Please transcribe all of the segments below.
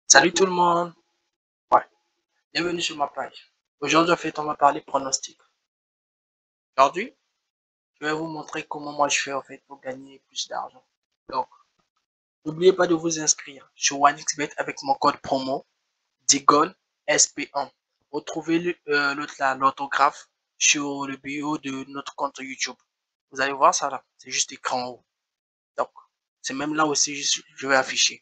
Salut tout le monde. Ouais, bienvenue sur ma page. Aujourd'hui, en fait, on va parler pronostic. Aujourd'hui, je vais vous montrer comment moi je fais en fait pour gagner plus d'argent. Donc, n'oubliez pas de vous inscrire sur OneXBet avec mon code promo DIGOL SP1. Retrouvez l'autographe sur le bio de notre compte YouTube. Vous allez voir ça là, c'est juste écran en haut. Donc, c'est même là aussi je vais afficher.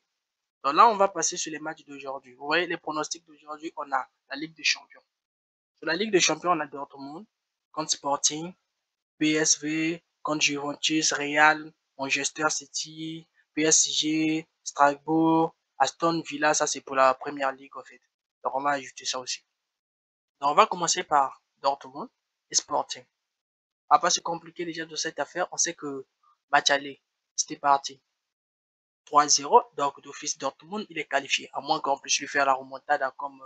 Donc là, on va passer sur les matchs d'aujourd'hui. Vous voyez les pronostics d'aujourd'hui, on a la Ligue des Champions. Sur la Ligue des Champions, on a Dortmund contre Sporting, PSV contre Juventus, Real, Manchester City, PSG, Strasbourg, Aston Villa, ça c'est pour la première ligue en fait. Donc on va ajouter ça aussi. Donc on va commencer par Dortmund et Sporting. On va pas se compliquer déjà de cette affaire. On sait que match aller, c'était parti 3-0. Donc d'office Dortmund, il est qualifié. À moins qu'on puisse lui faire la remontada comme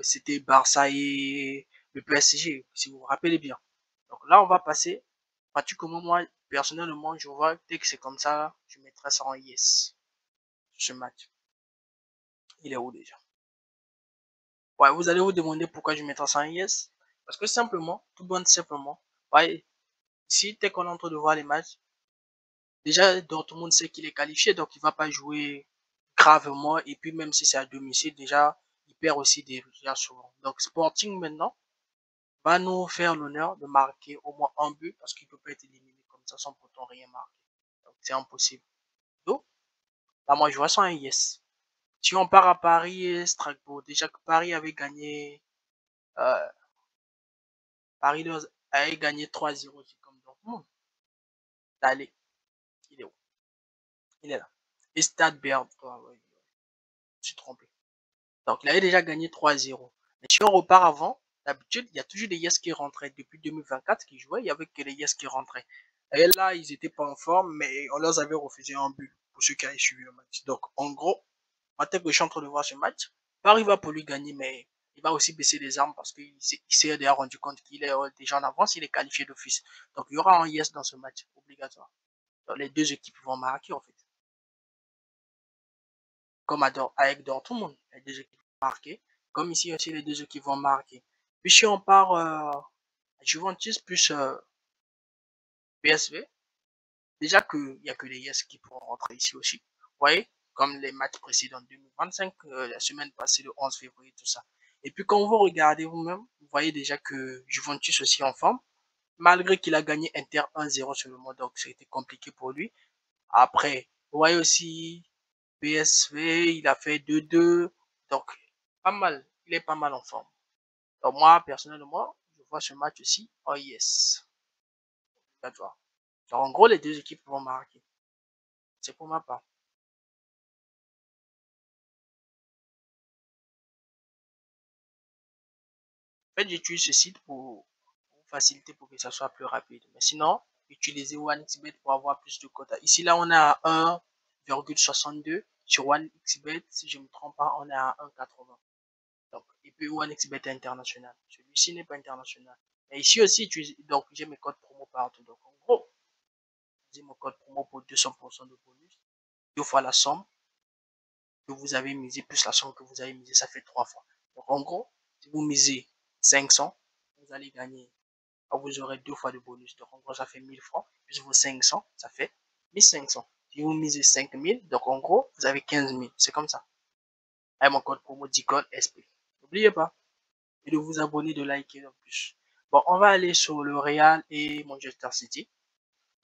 c'était Barça et le PSG, si vous vous rappelez bien. Donc là, on va passer. Pratiquement, moi, personnellement, je vois dès que c'est comme ça, je mettrai ça en yes. Ce match. Il est où déjà? Ouais, vous allez vous demander pourquoi je mettrai ça en yes. Parce que simplement, tout bon simplement, ouais, ici, dès qu'on est en train de voir les matchs, déjà, Dortmund sait qu'il est qualifié, donc il va pas jouer gravement. Et puis, même si c'est à domicile, déjà, il perd aussi déjà souvent. Donc, Sporting maintenant va nous faire l'honneur de marquer au moins un but parce qu'il ne peut pas être éliminé comme ça sans pourtant rien marquer. Donc, c'est impossible. Donc, là, moi, je vois ça un yes. Si on part à Paris et Strasbourg, déjà que Paris avait gagné, euh, Paris avait gagné 3-0, c'est comme Dortmund. Allez, il est où? Il est là. Et Stade Berne, ouais, je suis trompé. Donc, il avait déjà gagné 3-0. Mais si on repart avant, d'habitude, il y a toujours des Yes qui rentraient. Depuis 2024 qui jouaient, il y avait que les Yes qui rentraient. Et là, ils n'étaient pas en forme, mais on leur avait refusé un but pour ceux qui avaient suivi le match. Donc, en gros, maintenant que je suis en train de voir ce match, Paris va pour lui gagner, mais il va aussi baisser les armes parce qu'il s'est déjà rendu compte qu'il est déjà en avance, il est qualifié d'office. Donc, il y aura un Yes dans ce match, obligatoire. Donc, les deux équipes vont marquer, en fait. Comme avec Dortmund, les deux équipes vont marquer. Comme ici aussi, les deux équipes vont marquer. Puis si on part Juventus plus PSV, déjà qu'il n'y a que les Yes qui pourront rentrer ici aussi. Vous voyez, comme les matchs précédents 2025, la semaine passée, le 11 février, tout ça. Et puis quand vous regardez vous-même, vous voyez déjà que Juventus aussi en forme, malgré qu'il a gagné Inter 1-0 sur le monde, donc c'était compliqué pour lui. Après, vous voyez aussi PSV, il a fait 2-2, donc pas mal, il est pas mal en forme. Donc moi, personnellement, je vois ce match aussi en yes. D'accord. Donc en gros, les deux équipes vont marquer. C'est pour ma part. En fait, j'utilise ce site pour faciliter, pour que ça soit plus rapide. Mais sinon, utilisez OneXBet pour avoir plus de quotas. Ici, là, on est à 1,62. Sur OneXBet, si je ne me trompe pas, on est à 1,80. Donc, et puis OneXBet international. Celui-ci n'est pas international. Et ici aussi, donc j'ai mes codes promo partout. Donc, en gros, j'ai mon code promo pour 200% de bonus. Deux fois la somme que vous avez misé plus la somme que vous avez misé, ça fait 3 fois. Donc, en gros, si vous misez 500, vous allez gagner. Vous aurez 2 fois de bonus. Donc, en gros, ça fait 1000 francs. Plus vos 500, ça fait 1500. Si vous misez 5000, donc en gros, vous avez 15 000. C'est comme ça. Avec mon code promo DICOL SP. N'oubliez pas. Et de vous abonner, de liker en plus. Bon, on va aller sur le Real et Manchester City.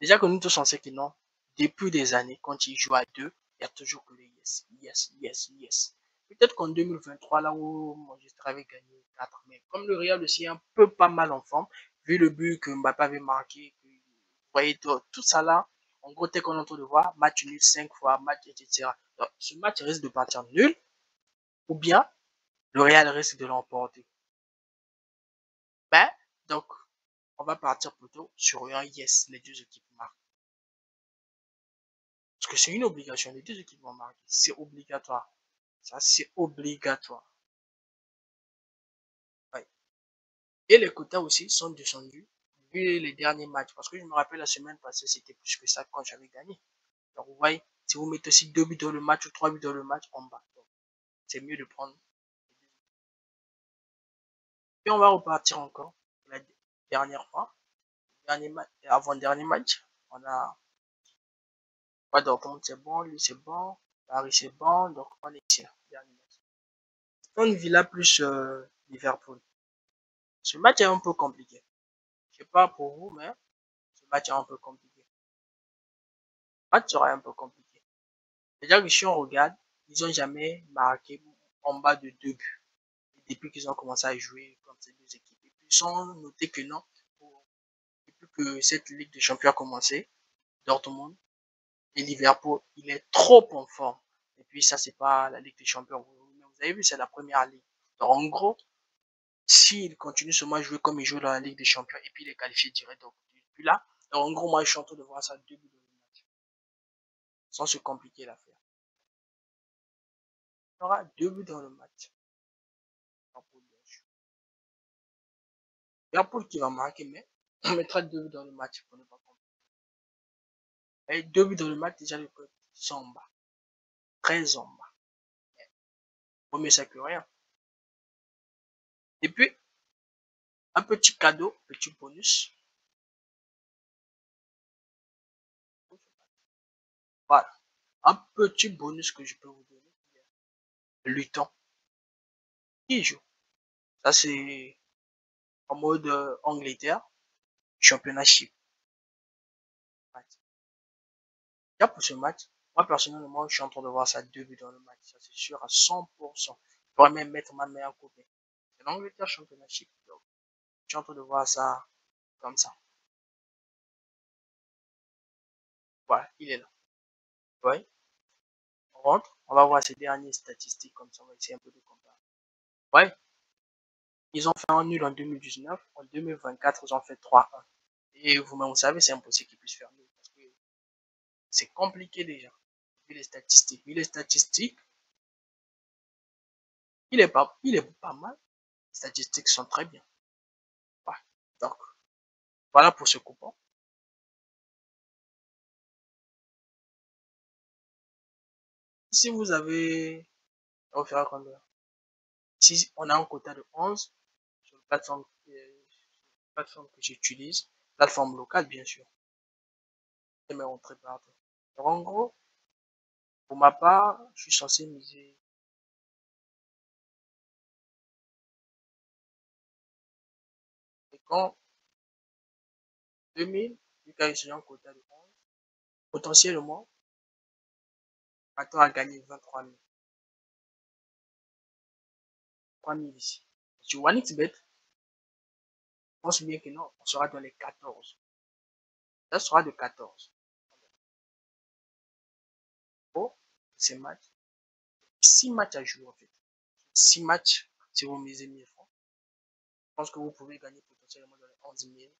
Déjà que nous tous on sait que non, depuis des années, quand ils jouent à deux, il y a toujours que les yes, yes, yes, yes. Peut-être qu'en 2023, là où Manchester avait gagné 4, mais comme le Real aussi est un peu pas mal en forme, vu le but que Mbappé avait marqué, vous voyez tout ça là, en gros, dès qu'on est en train de voir, match nul 5 fois, match, etc. Donc, ce match risque de partir nul, ou bien le Real risque de l'emporter. Ben, donc, on va partir plutôt sur un yes, les deux équipes marquent. Parce que c'est une obligation, les deux équipes vont marquer. C'est obligatoire. Ça, c'est obligatoire. Ouais. Et les quotas aussi sont descendus vu les derniers matchs. Parce que je me rappelle la semaine passée, c'était plus que ça quand j'avais gagné. Donc, vous voyez, si vous mettez aussi 2 buts dans le match ou 3 buts dans le match, on bat. c'est mieux de prendre. Et on va repartir encore la dernière fois. Avant-dernier match, on a pas Dortmund, c'est bon, lui c'est bon, Paris c'est bon, donc on est ici. Dernier match. Aston Villa plus Liverpool. Ce match est un peu compliqué. Je sais pas pour vous, mais ce match est un peu compliqué. Le match sera un peu compliqué. Déjà que si on regarde, ils n'ont jamais marqué en bas de 2 buts. Depuis qu'ils ont commencé à jouer comme ces deux équipes. Et puis ils ont noté que non, depuis que cette Ligue des Champions a commencé, Dortmund et Liverpool, il est trop en forme. Et puis ça, c'est pas la Ligue des Champions. Vous avez vu, c'est la première ligue. Donc en gros, s'il continue seulement à jouer comme il joue dans la Ligue des Champions et puis il est qualifié direct, donc depuis là, donc en gros, moi je suis en train de voir ça 2 buts dans le match. Sans se compliquer l'affaire. Il y aura 2 buts dans le match. Liverpool qui va marquer, mais on mettra 2 buts dans le match pour ne pas compliquer. Et 2 buts dans le match, déjà le code sont en bas. Très en bas. Vaut mieux ça que rien. Et puis, un petit cadeau, petit bonus. Voilà. Un petit bonus que je peux vous donner. Luton. Qui joue? Ça, c'est en mode Angleterre. Championship. Là, pour ce match, moi, personnellement, je suis en train de voir ça 2 buts dans le match. Ça, c'est sûr à 100%. Je pourrais même mettre ma meilleure copie. C'est l'Angleterre Championship. Donc, je suis en train de voir ça comme ça. Voilà, il est là. Ouais. On rentre. On va voir ces dernières statistiques comme ça. On va essayer un peu de comparer. Ouais. Ils ont fait un nul en 2019. En 2024, ils ont fait 3-1. Et vous-même, vous savez, c'est impossible qu'ils puissent faire nul. Parce que c'est compliqué déjà. Vu les statistiques. Vu les statistiques, il est pas mal. Les statistiques sont très bien. Ouais. Donc, voilà pour ce coupon. Si vous avez, on va faire combien? Si on a un quota de 11 sur la plateforme que j'utilise, plateforme locale bien sûr, je vais rentrer partout. Donc en gros, pour ma part, je suis censé miser. Et quand 2000, vu qu'il y a un quota de 11, potentiellement, attends à gagner 23 000. 3 000 ici. Sur OneXBet, je pense bien que non, on sera dans les 14. Ça sera de 14. Pour ces matchs, 6 matchs à jouer en fait. 6 matchs, si vous misez 1000 francs, je pense que vous pouvez gagner potentiellement dans les 11 000,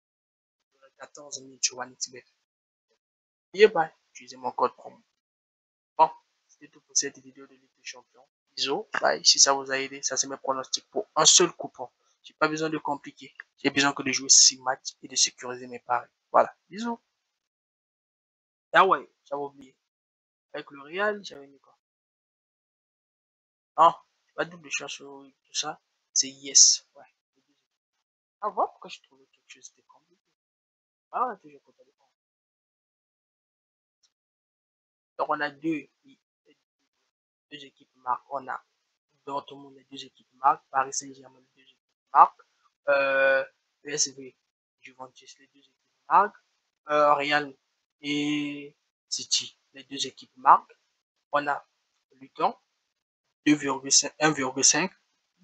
dans les 14 000 sur OneXBet. N'oubliez pas, utilisez mon code promo. Bon, c'était tout pour cette vidéo de Ligue des Champions. Bisous, bye. Si ça vous a aidé, ça c'est mes pronostics pour un seul coupon. J'ai pas besoin de compliquer. J'ai besoin que de jouer 6 matchs et de sécuriser mes paris. Voilà, bisous. Ah ouais, j'avais oublié. Avec le Real, j'avais mis quoi? Ah, pas double chance sur tout ça. C'est yes. Ouais. Ah, voilà pourquoi je trouvais quelque chose de compliqué. Ah, ouais, toujours content de prendre. Donc, on a deux équipes marques. On a Dortmund, les deux équipes marques. Paris Saint-Germain, les deux équipes marques. PSV, Juventus, les deux équipes marques. Real et City, les deux équipes marques. On a Luton, 2,5, 1,5.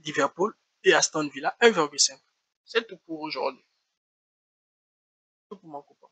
Liverpool et Aston Villa, 1,5. C'est tout pour aujourd'hui. Tout pour mon copain.